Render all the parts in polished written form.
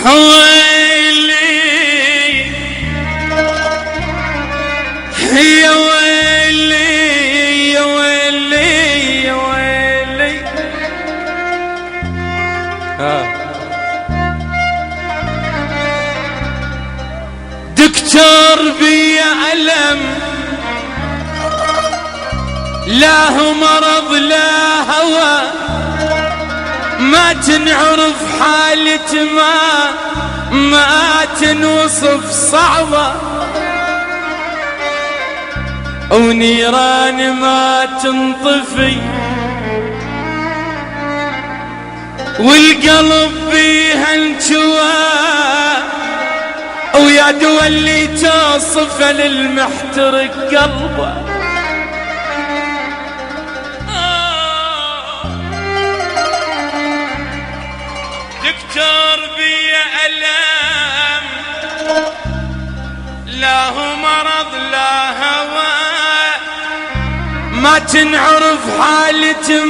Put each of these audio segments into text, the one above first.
ويلي يا ويلي يا ويلي يا ويلي. دكتور بي ألم، لا هو مرض لا هوى، ما تنعرف حالة ما تنوصف، صعبة ونيران ما تنطفي، والقلب بيها انجوى، ويا دوا اللي توصف للمحترق قلبه. دكتور بي ألم، لا هو مرض لا هوى، ما تنعرف حالة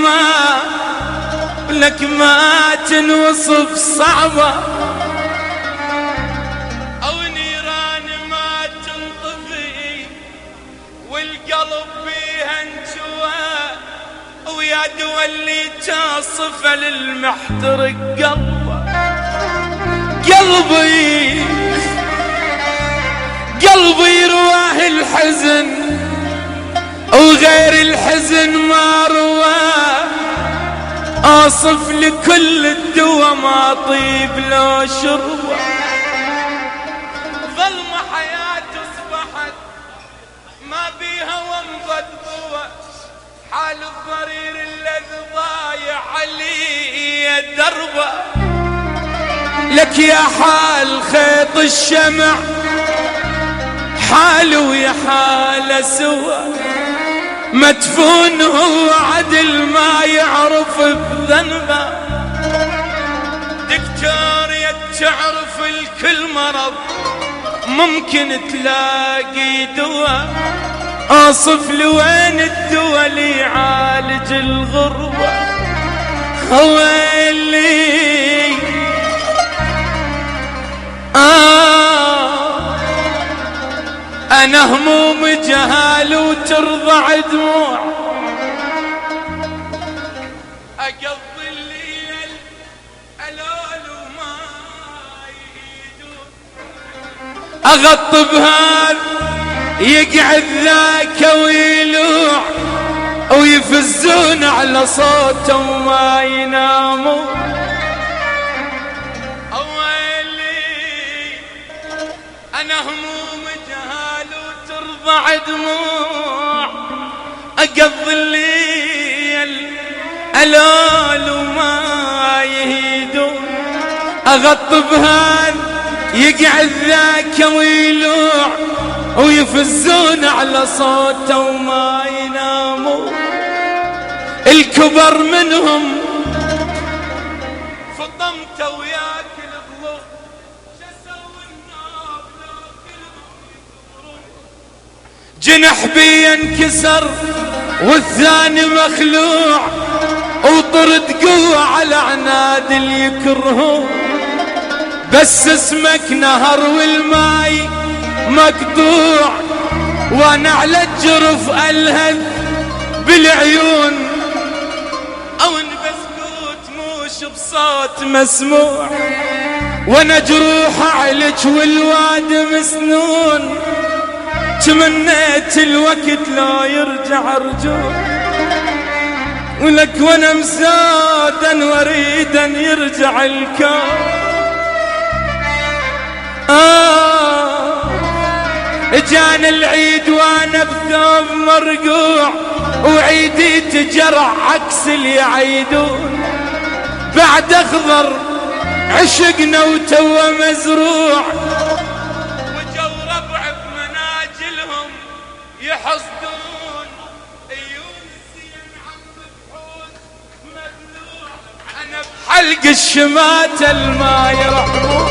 لك ما تنوصف، صعبة أو نيران ما تنطفي، والقلب بيها انجوى، ويا دوا اللي تصف للمحترق قلبه. قلبي رواه الحزن، وغير الحزن ما رواه، أوصف لكل الدوا ما طيب لو شربه. ظلم حياته اصبحت ما بيها ومضت ضوى، حال الضرير الذي ضايع علي دربه. لك يا حال خيط الشمع، حال ويا حال سوى، مدفون هو عدل ما يعرف بذنبه. دكتور يا تعرف الكل مرض ممكن تلاقي دواء، اوصف لوين الدواء اللي يعالج الغربة. ويلي أنا هموم جهال وترضع دموع، أقضي الليل ألول وما يهيدون، أغطب هذا يقعد ذاك ويلوع، ويفزون على صوته وما ينامون. أويلي أنا هموم جهال وترضع دموع، أقضي الليل ألول وما يهيدون، أغطب هذا يقعد ذاك ويلوع، ويفزون على صوته وما ينامون. الكبر منهم فطمته وياكل الظلم، جسوا النار لكلهم يكبرون. جنح بي انكسر والثاني مخلوع، وطرد قوة على عناد اللي يكرهون. بس اسمك نهر والماي مقطوع، وانا على الجرف الهث بالعيون، او بسكوت موش بصوت مسموع، وانا جروح عليك والواد مسنون. تمنيت الوقت لا يرجع رجوع، ولك وانا مسادا وريدا يرجع الكون. جان العيد وانا بثوب مرقوع، وعيدي تجرع عكس اللي يعيدون. بعد اخضر عشقنا وتوه مزروع، وجو ربع بمناجلهم يحصدون. يونسين عم بحوث مبلوع، انا بحلق الشمات الما يرحمون.